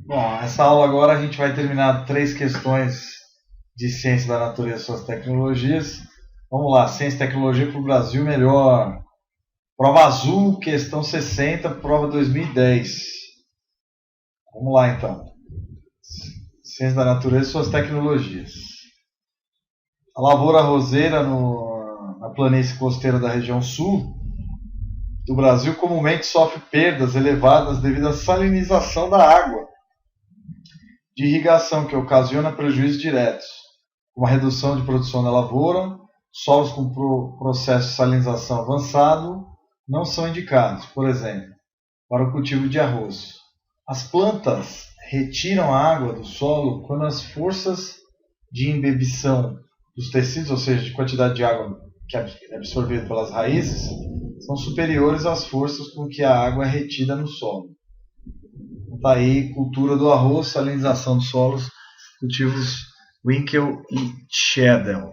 Bom, essa aula agora a gente vai terminar 3 questões de ciência da natureza e suas tecnologias. Vamos lá, ciência e tecnologia para o Brasil melhor. Prova azul, questão 60, prova 2010. Vamos lá então. Ciência da natureza e suas tecnologias. A lavoura roseira na planície costeira da região sul do Brasil comumente sofre perdas elevadas devido à salinização da água de irrigação, que ocasiona prejuízos diretos, como a redução de produção da lavoura. Solos com processo de salinização avançado não são indicados, por exemplo, para o cultivo de arroz. As plantas retiram a água do solo quando as forças de imbibição dos tecidos, ou seja, de quantidade de água que é absorvida pelas raízes, são superiores às forças com que a água é retida no solo. Está aí, cultura do arroz, salinização dos solos, cultivos Winkel e Schiedel.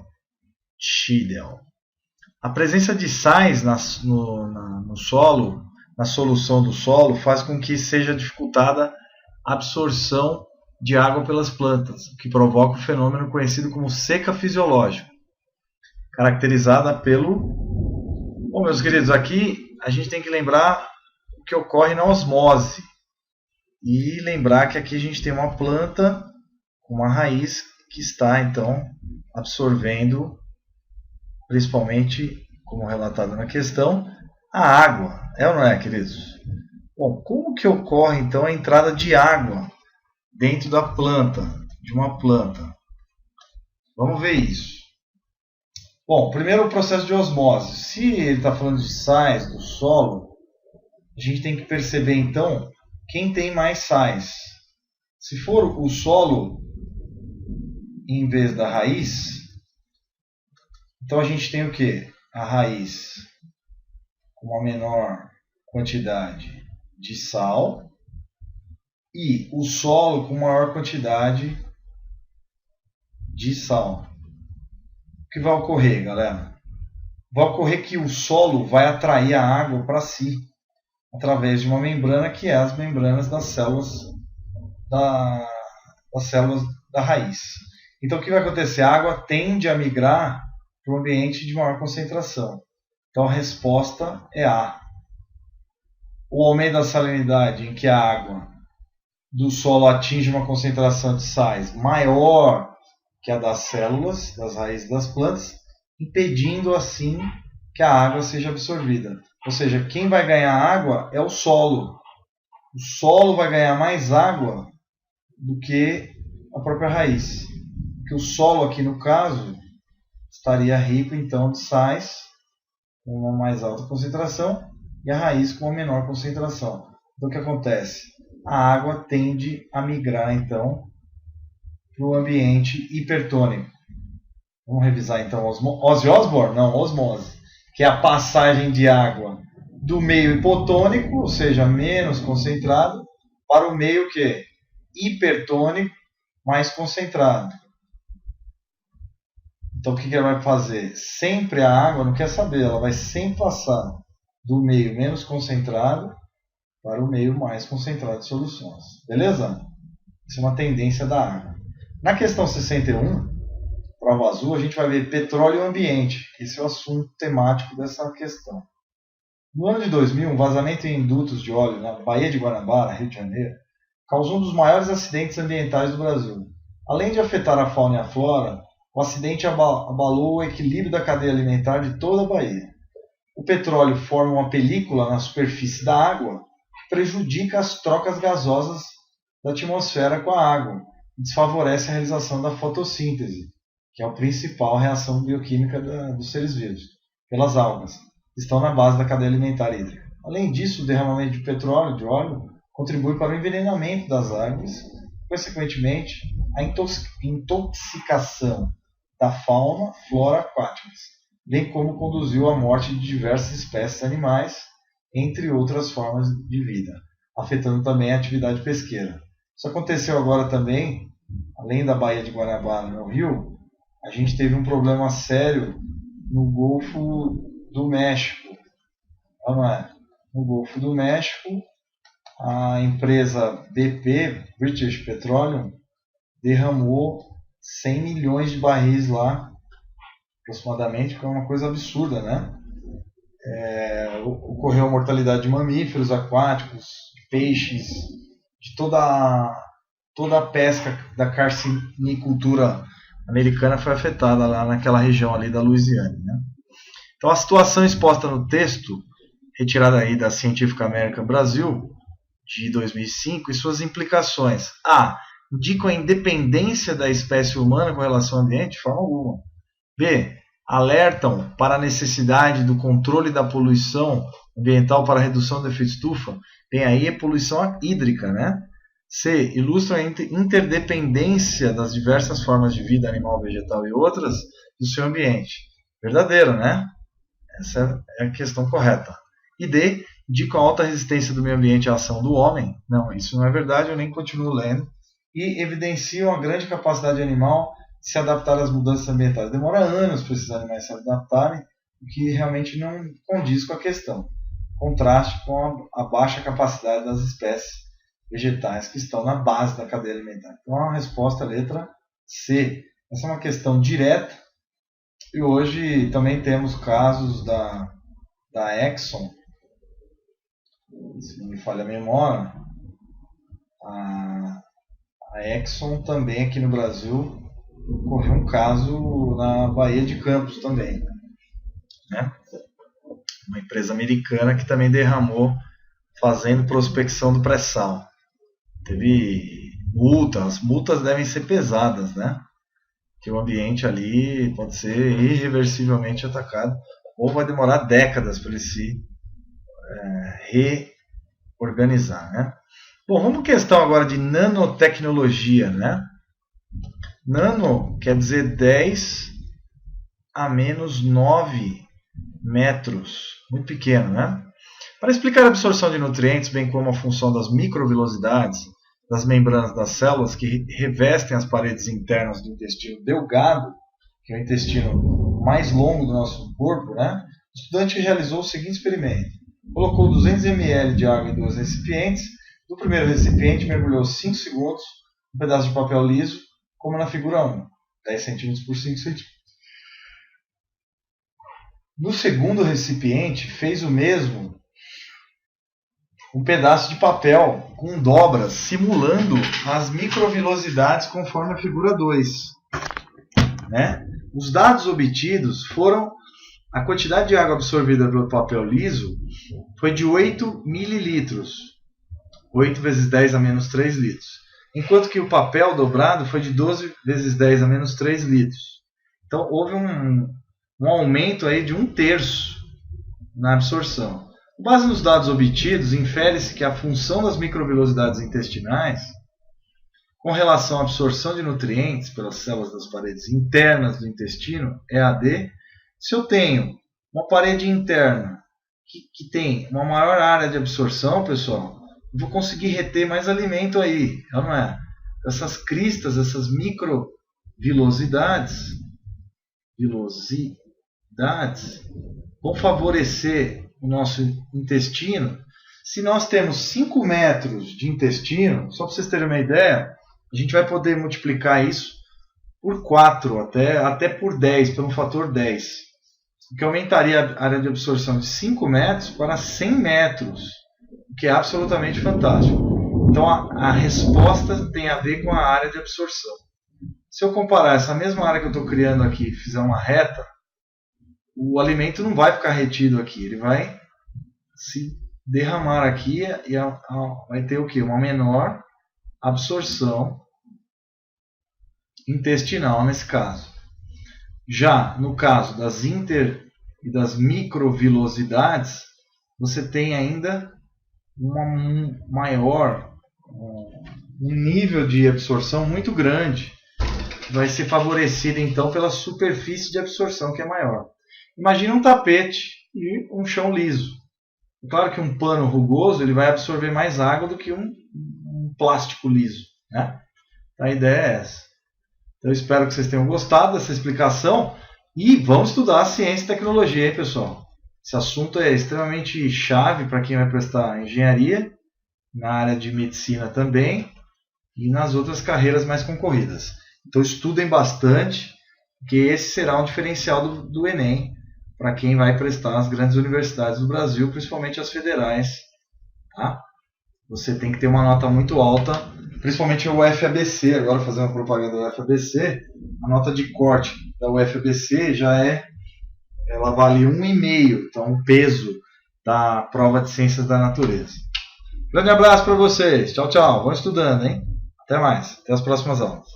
A presença de sais no solo, na solução do solo, faz com que seja dificultada a absorção de água pelas plantas, o que provoca o fenômeno conhecido como seca fisiológica, caracterizada pelo... Bom, meus queridos, aqui a gente tem que lembrar o que ocorre na osmose. E lembrar que aqui a gente tem uma planta com uma raiz que está, então, absorvendo, principalmente, como relatado na questão, a água. É ou não é, queridos? Bom, como que ocorre, então, a entrada de água dentro da planta, de uma planta? Vamos ver isso. Bom, primeiro o processo de osmose. Se ele está falando de sais do solo, a gente tem que perceber, então, quem tem mais sais. Se for o solo em vez da raiz, então a gente tem o quê? A raiz com uma menor quantidade de sal e o solo com maior quantidade de sal. O que vai ocorrer, galera? Vai ocorrer que o solo vai atrair a água para si, através de uma membrana que é as membranas das células da raiz. Então o que vai acontecer? A água tende a migrar para um ambiente de maior concentração. Então a resposta é A. O aumento da salinidade, em que a água do solo atinge uma concentração de sais maior que a das células, das raízes das plantas, impedindo assim que a água seja absorvida. Ou seja, quem vai ganhar água é o solo. O solo vai ganhar mais água do que a própria raiz. Porque o solo aqui no caso estaria rico então de sais com uma mais alta concentração e a raiz com uma menor concentração. Então o que acontece? A água tende a migrar então para o ambiente hipertônico. Vamos revisar então Ozzy Osbourne? Não, osmose, que é a passagem de água do meio hipotônico, ou seja, menos concentrado, para o meio que hipertônico, mais concentrado. Então o que ela vai fazer? Sempre a água não quer saber, ela vai sempre passar do meio menos concentrado para o meio mais concentrado de soluções. Beleza? Isso é uma tendência da água. Na questão 61, prova azul, a gente vai ver petróleo e ambiente. Esse é o assunto temático dessa questão. No ano de 2000, um vazamento em dutos de óleo na Baía de Guanabara, Rio de Janeiro, causou um dos maiores acidentes ambientais do Brasil. Além de afetar a fauna e a flora, o acidente abalou o equilíbrio da cadeia alimentar de toda a Baía. O petróleo forma uma película na superfície da água que prejudica as trocas gasosas da atmosfera com a água e desfavorece a realização da fotossíntese, que é a principal reação bioquímica dos seres vivos, pelas algas, que estão na base da cadeia alimentar hídrica. Além disso, o derramamento de petróleo, de óleo, contribui para o envenenamento das águas, consequentemente, a intoxicação da fauna, flora aquáticas, bem como conduziu à morte de diversas espécies animais, entre outras formas de vida, afetando também a atividade pesqueira. Isso aconteceu agora também, além da Baía de Guanabara, no Rio, a gente teve um problema sério no Golfo do México. Não é? No Golfo do México, a empresa BP, British Petroleum, derramou 100 milhões de barris lá, aproximadamente, que é uma coisa absurda, né? Ocorreu a mortalidade de mamíferos aquáticos, de peixes, de toda a pesca da carcinicultura americana foi afetada lá naquela região ali da Louisiana, né? Então a situação exposta no texto, retirada aí da Scientific American Brasil, de 2005, e suas implicações. A. Indicam a independência da espécie humana com relação ao ambiente? De forma alguma. B. Alertam para a necessidade do controle da poluição ambiental para a redução do efeito estufa? Bem, aí é poluição hídrica, né? C. Ilustram a interdependência das diversas formas de vida animal, vegetal e outras do seu ambiente. Verdadeiro, né? Essa é a questão correta. E D. Indicam a alta resistência do meio ambiente à ação do homem? Não, isso não é verdade, eu nem continuo lendo. E evidenciam a grande capacidade animal de se adaptar às mudanças ambientais. Demora anos para esses animais se adaptarem, o que realmente não condiz com a questão. Contraste com a baixa capacidade das espécies vegetais que estão na base da cadeia alimentar. Então a resposta é a letra C. Essa é uma questão direta. E hoje também temos casos da Exxon, se não me falha a memória, a Exxon também aqui no Brasil ocorreu um caso na Baía de Campos também, né? Uma empresa americana que também derramou fazendo prospecção do pré-sal. Teve multas, as multas devem ser pesadas, né? Que o ambiente ali pode ser irreversivelmente atacado ou vai demorar décadas para ele se reorganizar, né? Bom, vamos à questão agora de nanotecnologia, né? Nano quer dizer 10 a menos 9 metros, muito pequeno, né? Para explicar a absorção de nutrientes, bem como a função das microvilosidades das membranas das células que revestem as paredes internas do intestino delgado, que é o intestino mais longo do nosso corpo, né? O estudante realizou o seguinte experimento. Colocou 200 ml de água em 2 recipientes. No primeiro recipiente, mergulhou 5 segundos um pedaço de papel liso, como na figura 1, 10 cm por 5 cm. No segundo recipiente, fez o mesmo, um pedaço de papel com dobras, simulando as microvilosidades conforme a figura 2. Né? Os dados obtidos foram a quantidade de água absorvida pelo papel liso foi de 8 mililitros, 8 vezes 10 a menos 3 litros, enquanto que o papel dobrado foi de 12 vezes 10 a menos 3 litros. Então houve um aumento aí de 1/3 na absorção. Com base nos dados obtidos, infere-se que a função das microvilosidades intestinais com relação à absorção de nutrientes pelas células das paredes internas do intestino é a de: se eu tenho uma parede interna que tem uma maior área de absorção, pessoal, eu vou conseguir reter mais alimento aí, não é? Essas cristas, essas microvilosidades vão favorecer o nosso intestino. Se nós temos 5 metros de intestino, só para vocês terem uma ideia, a gente vai poder multiplicar isso por 4, até por 10, pelo fator 10. O que aumentaria a área de absorção de 5 metros para 100 metros, o que é absolutamente fantástico. Então a resposta tem a ver com a área de absorção. Se eu comparar essa mesma área que eu estou criando aqui e fizer uma reta, o alimento não vai ficar retido aqui, ele vai se derramar aqui e vai ter o quê? Uma menor absorção intestinal nesse caso. Já no caso das inter e das microvilosidades, você tem ainda um nível de absorção muito grande, que vai ser favorecido então pela superfície de absorção que é maior. Imagina um tapete e um chão liso. Claro que um pano rugoso ele vai absorver mais água do que um plástico liso, né? A ideia é essa. Então eu espero que vocês tenham gostado dessa explicação e vamos estudar a ciência e tecnologia, hein, pessoal? Esse assunto é extremamente chave para quem vai prestar engenharia na área de medicina também e nas outras carreiras mais concorridas. Então estudem bastante, porque esse será um diferencial do Enem para quem vai prestar nas grandes universidades do Brasil, principalmente as federais. Tá? Você tem que ter uma nota muito alta, principalmente o UFABC, agora fazendo propaganda do UFABC, a nota de corte da UFABC ela vale 1,5, então o peso da prova de Ciências da Natureza. Grande abraço para vocês, tchau, tchau, vão estudando, hein? Até mais, até as próximas aulas.